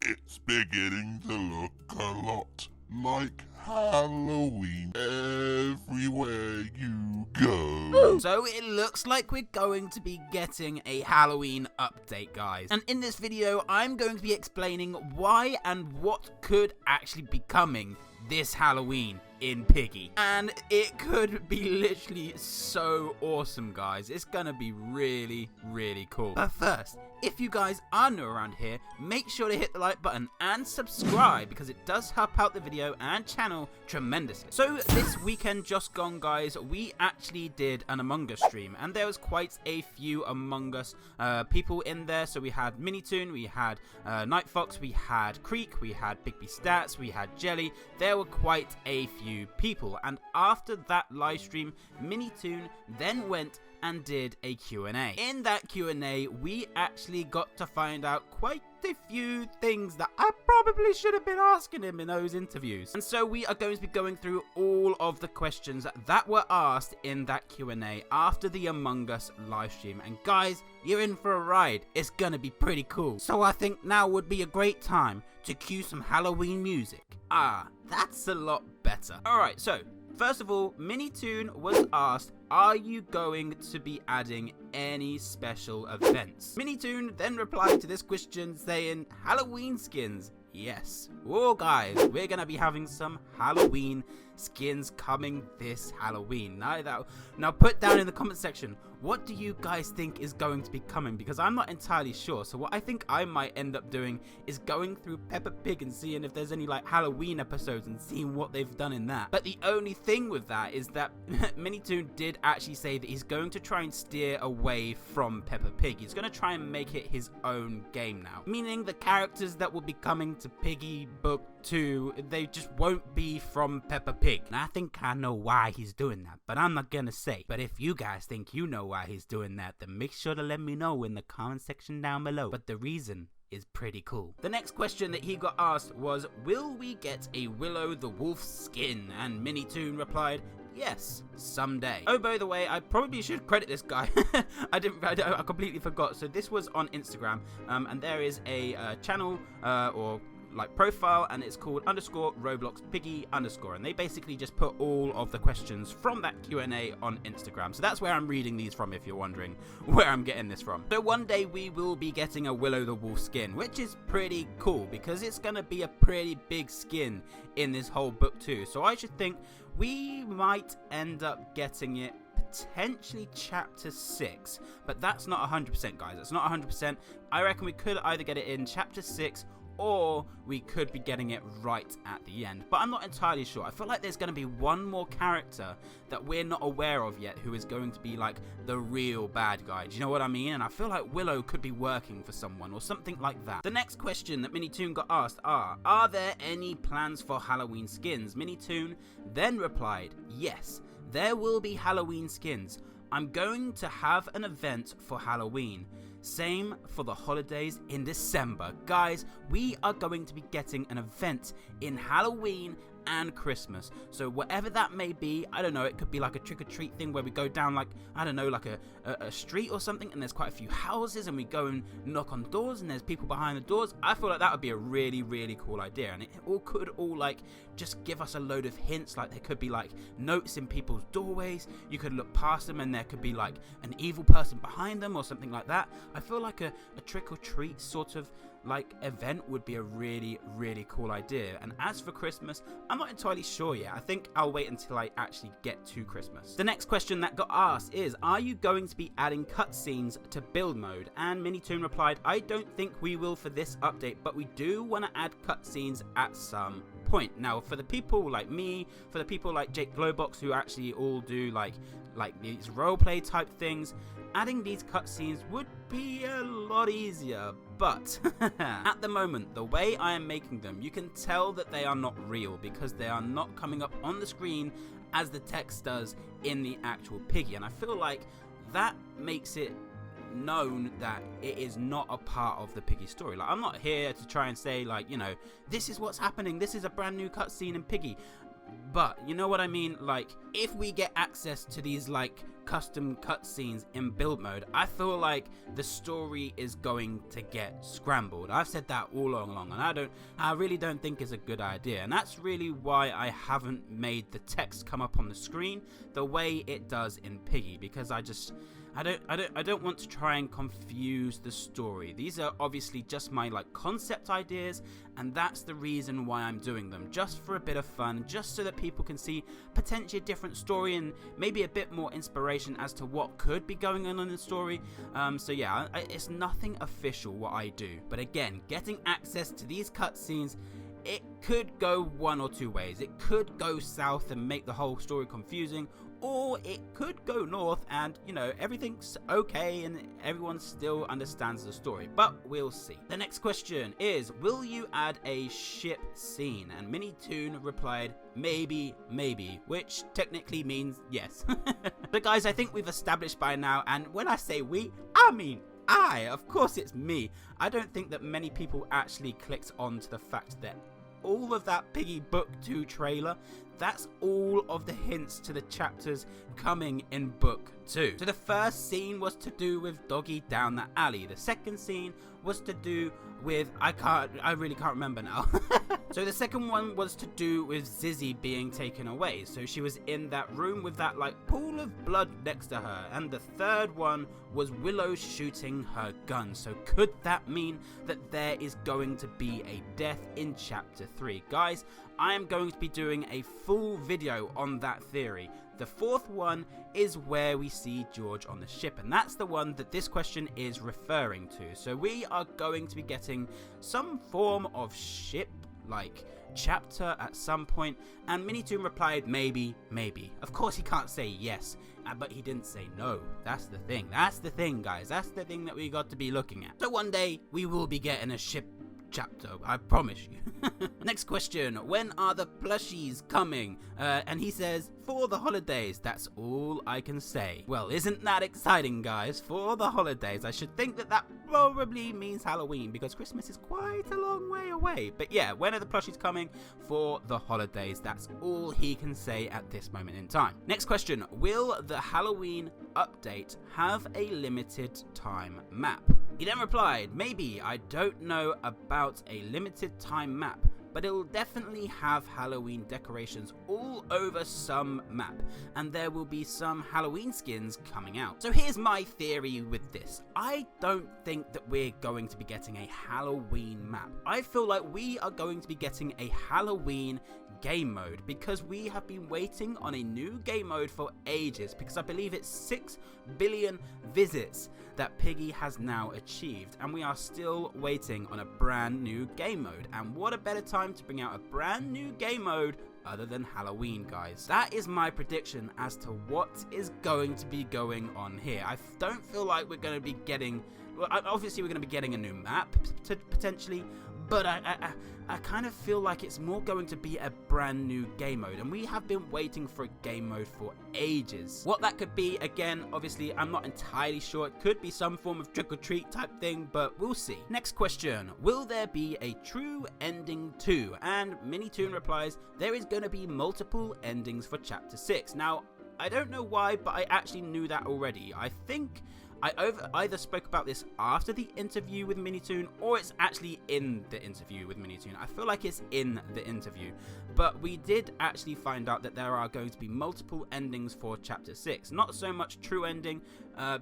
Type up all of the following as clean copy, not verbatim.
It's beginning to look a lot like Halloween everywhere you go. So it looks like we're going to be getting a Halloween update, guys. And in this video, I'm going to be explaining why and what could actually be coming this Halloween in Piggy. And it could be literally so awesome, guys. It's gonna be really, really cool. But first, if you guys are new around here, make sure to hit the like button and subscribe because it does help out the video and channel tremendously. So this weekend just gone, guys, we actually did an Among Us stream and there was quite a few Among Us people in there. So we had Minitoon, we had Night Fox, we had Creek, we had Bigby Stats, we had Jelly. There were quite a few people, and after that live stream, Minitoon then went and did a Q&A. In that Q&A, we actually got to find out quite a few things that I probably should have been asking him in those interviews. And so we are going to be going through all of the questions that were asked in that Q&A after the Among Us live stream. And guys, you're in for a ride. It's gonna be pretty cool. So I think now would be a great time to cue some Halloween music. Ah, that's a lot better. Alright, so first of all, Minitoon was asked, are you going to be adding any special events? Minitoon then replied to this question saying, Halloween skins. Yes. Oh guys, we're gonna be having some Halloween skins coming this Halloween. Now put down in the comment section, what do you guys think is going to be coming? Because I'm not entirely sure. So what I think I might end up doing is going through Peppa Pig and seeing if there's any like Halloween episodes and seeing what they've done in that. But the only thing with that is that Minitoon did actually say that he's going to try and steer away from Peppa Pig. He's going to try and make it his own game now. Meaning the characters that will be coming to Piggy Book 2, they just won't be from Peppa Pig. And I think I know why he's doing that, but I'm not gonna say. But if you guys think you know why he's doing that, then make sure to let me know in the comment section down below. But the reason is pretty cool. The next question that he got asked was, will we get a Willow the Wolf skin? And Minitoon replied, yes, someday. Oh, by the way, I probably should credit this guy. I completely forgot. So this was on Instagram, and there is a channel or like profile, and it's called _ROBLOX PIGGY _, and they basically just put all of the questions from that Q&A on Instagram. So that's where I'm reading these from, if you're wondering where I'm getting this from. So one day we will be getting a Willow the Wolf skin, which is pretty cool because it's gonna be a pretty big skin in this whole book too. So I should think we might end up getting it potentially chapter 6, but that's not 100%, guys. That's not 100%. I reckon we could either get it in chapter 6 or we could be getting it right at the end, but I'm not entirely sure. I feel like there's going to be one more character that we're not aware of yet who is going to be like the real bad guy. Do you know what I mean? And I feel like Willow could be working for someone or something like that. The next question that Minitoon got asked are there any plans for Halloween skins? Minitoon then replied, yes, there will be Halloween skins. I'm going to have an event for Halloween. Same for the holidays in December. Guys, we are going to be getting an event in Halloween and Christmas. So whatever that may be, I don't know, it could be like a trick-or-treat thing where we go down like, I don't know, like a street or something, and there's quite a few houses and we go and knock on doors and there's people behind the doors. I feel like that would be a really, really cool idea, and it all could like just give us a load of hints. Like there could be like notes in people's doorways, you could look past them and there could be like an evil person behind them or something like that. I feel like a trick-or-treat sort of like event would be a really, really cool idea. And as for Christmas, I'm not entirely sure yet. I think I'll wait until I actually get to Christmas. The next question that got asked is, are you going to be adding cutscenes to build mode? And Minitoon replied, I don't think we will for this update, but we do want to add cutscenes at some point. Now for the people like me, for the people like Jake Glowbox who actually all do like these roleplay type things, adding these cutscenes would be a lot easier. But at the moment, the way I am making them, you can tell that they are not real because they are not coming up on the screen as the text does in the actual Piggy. And I feel like that makes it known that it is not a part of the Piggy story. Like, I'm not here to try and say like, you know, this is what's happening, this is a brand new cutscene in Piggy. But you know what I mean? Like, if we get access to these like custom cutscenes in build mode, I feel like the story is going to get scrambled. I've said that all along, and I really don't think it's a good idea, and that's really why I haven't made the text come up on the screen the way it does in Piggy, because I don't want to try and confuse the story. These are obviously just my like concept ideas, and that's the reason why I'm doing them, just for a bit of fun, just so that people can see potentially a different story and maybe a bit more inspiration as to what could be going on in the story. So yeah, it's nothing official what I do, but again, getting access to these cutscenes, it could go one or two ways. It could go south and make the whole story confusing, or it could go north and, you know, everything's okay and everyone still understands the story, but we'll see. The next question is, will you add a ship scene? And Minitoon replied, maybe, which technically means yes. But guys, I think we've established by now, and when I say we, I mean of course it's me. I don't think that many people actually clicked on to the fact that all of that Piggy Book 2 trailer, that's all of the hints to the chapters coming in Book 2. So the first scene was to do with Doggy down the alley. The second scene was to do with, I really can't remember now. So the second one was to do with Zizzy being taken away. So she was in that room with that like pool of blood next to her. And the third one was Willow shooting her gun. So could that mean that there is going to be a death in chapter 3? Guys, I am going to be doing a full video on that theory. The fourth one is where we see George on the ship, and that's the one that this question is referring to. So we are going to be getting some form of ship like chapter at some point, and Minitoon replied maybe. Of course he can't say yes, but he didn't say no. That's the thing guys, that's the thing that we got to be looking at. So one day we will be getting a ship chapter, I promise you. Next question, when are the plushies coming? And he says, for the holidays. That's all I can say. Well, isn't that exciting, guys? For the holidays. I should think that probably means Halloween, because Christmas is quite a long way away. But yeah, when are the plushies coming? For the holidays. That's all he can say at this moment in time. Next question, will the Halloween update have a limited time map? He then replied, maybe. I don't know about a limited time map, but it'll definitely have Halloween decorations all over some map, and there will be some Halloween skins coming out. So here's my theory with this. I don't think that we're going to be getting a Halloween map. I feel like we are going to be getting a Halloween game mode, because we have been waiting on a new game mode for ages, because I believe it's 6 billion visits that Piggy has now achieved, and we are still waiting on a brand new game mode. And what a better time to bring out a brand new game mode other than Halloween, guys. That is my prediction as to what is going to be going on here. I don't feel like we're going to be getting, well, obviously we're going to be getting a new map potentially, but I kind of feel like it's more going to be a brand new game mode, and we have been waiting for a game mode for ages. What that could be, again, obviously I'm not entirely sure. It could be some form of trick or treat type thing, but we'll see. Next question, will there be a true ending 2? And Minitoon replies, there is going to be multiple endings for chapter 6. Now, I don't know why, but I actually knew that already. I think I either spoke about this after the interview with Minitoon, or it's actually in the interview with Minitoon. I feel like it's in the interview, but we did actually find out that there are going to be multiple endings for chapter 6. Not so much true ending,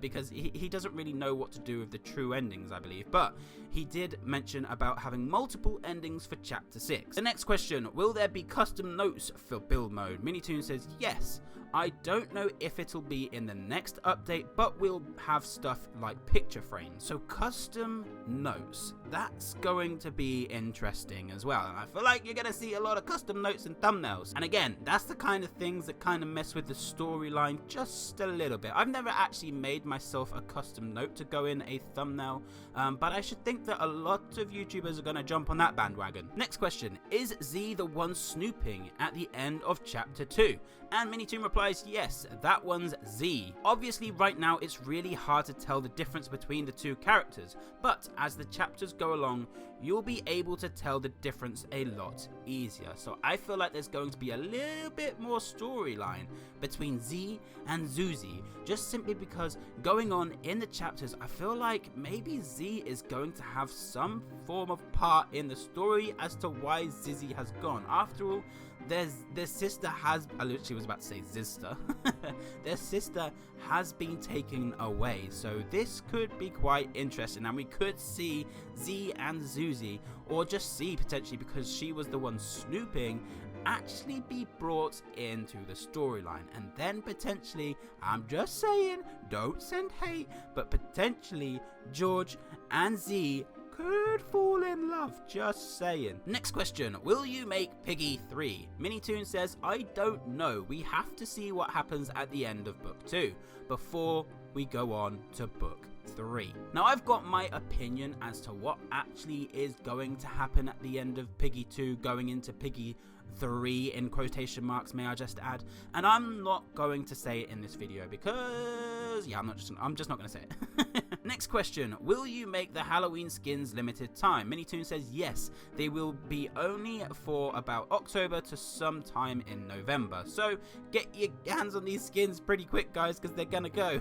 because he doesn't really know what to do with the true endings, I believe, but he did mention about having multiple endings for chapter 6. The next question, will there be custom notes for build mode? Minitoon says yes. I don't know if it'll be in the next update, but we'll have stuff like picture frames. So custom notes, that's going to be interesting as well. And I feel like you're going to see a lot of custom notes and thumbnails. And again, that's the kind of things that kind of mess with the storyline just a little bit. I've never actually made myself a custom note to go in a thumbnail, but I should think that a lot of YouTubers are going to jump on that bandwagon. Next question, is Z the one snooping at the end of chapter 2? And Minitoon replies, yes, that one's Z. Obviously right now it's really hard to tell the difference between the two characters, but as the chapters go along, you'll be able to tell the difference a lot easier. So I feel like there's going to be a little bit more storyline between Z and Zuzi, just simply because going on in the chapters, I feel like maybe Z is going to have some form of part in the story as to why Zizzy has gone. After all, their sister has, I literally was about to say Zista, their sister has been taken away, so this could be quite interesting, and we could see Z and Zuzi, or just Z potentially because she was the one snooping, actually be brought into the storyline, and then potentially, I'm just saying, don't send hate, but potentially George and Z could fall in love, just saying. Next question, will you make Piggy 3? Minitoon says, I don't know, we have to see what happens at the end of book 2 before we go on to book 3. Now I've got my opinion as to what actually is going to happen at the end of Piggy 2 going into Piggy 3 in quotation marks, may I just add, and I'm not going to say it in this video because yeah, I'm just not going to say it. Next question, will you make the Halloween skins limited time? Minitoon says yes, they will be only for about October to sometime in November, so get your hands on these skins pretty quick guys, because they're gonna go.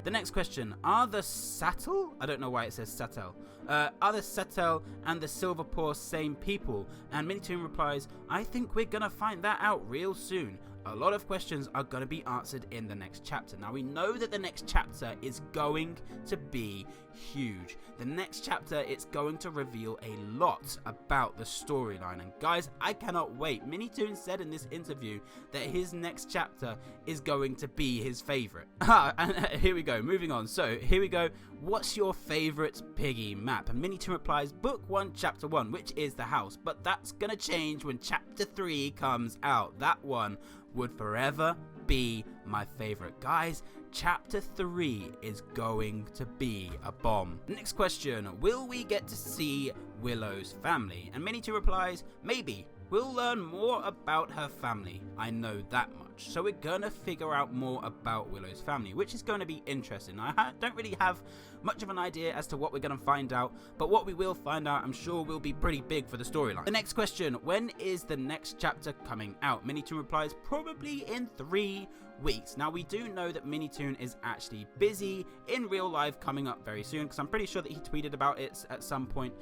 The next question, are the Satel, I don't know why it says Satel, are the Satel and the Silverpaw same people? And Minitoon replies, I think we're gonna find that out real soon. A lot of questions are going to be answered in the next chapter. Now we know that the next chapter is going to be huge. The next chapter, it's going to reveal a lot about the storyline, and guys, I cannot wait. Minitoon said in this interview that his next chapter is going to be his favorite. And here we go, moving on. So here we go, what's your favorite Piggy map? And Minitoon replies, book 1 chapter 1, which is the house, but that's gonna change when chapter 3 comes out. That one would forever be my favorite. Guys, chapter 3 is going to be a bomb. Next question, will we get to see Willow's family? And Minitoon replies, maybe. We'll learn more about her family, I know that much. So we're gonna figure out more about Willow's family, which is gonna be interesting. I don't really have much of an idea as to what we're gonna find out, but what we will find out, I'm sure, will be pretty big for the storyline. The next question, when is the next chapter coming out? Minitoon replies, probably in 3 weeks. Now we do know that Minitoon is actually busy in real life coming up very soon, because I'm pretty sure that he tweeted about it at some point,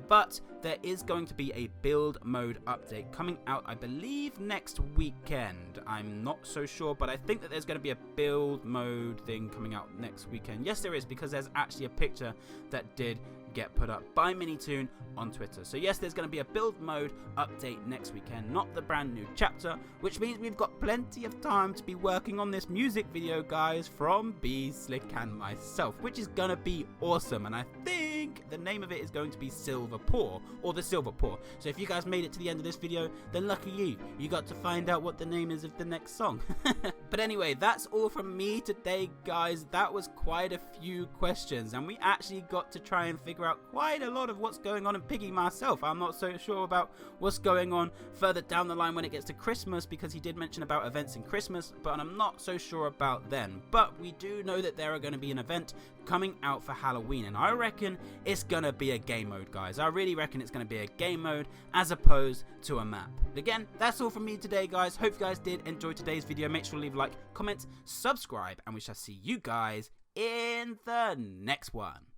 but there is going to be a build mode update coming out, I believe next weekend. I'm not so sure, but I think that there's going to be a build mode thing coming out next weekend. Yes, there is, because there's actually a picture that did get put up by Minitoon on Twitter. So yes, there's going to be a build mode update next weekend, not the brand new chapter, which means we've got plenty of time to be working on this music video, guys, from B, Slick and myself, which is going to be awesome. And I think the name of it is going to be Silverpaw, or the Silverpaw. So if you guys made it to the end of this video, then lucky you got to find out what the name is of the next song. But anyway, that's all from me today, guys. That was quite a few questions, and we actually got to try and figure out quite a lot of what's going on in Piggy myself. I'm not so sure about what's going on further down the line when it gets to Christmas, because he did mention about events in Christmas, but I'm not so sure about then. But we do know that there are going to be an event coming out for Halloween, and I reckon it's gonna be a game mode, guys. I really reckon it's gonna be a game mode as opposed to a map. Again, that's all from me today, guys. Hope you guys did enjoy today's video. Make sure to leave a like, comment, subscribe, and we shall see you guys in the next one.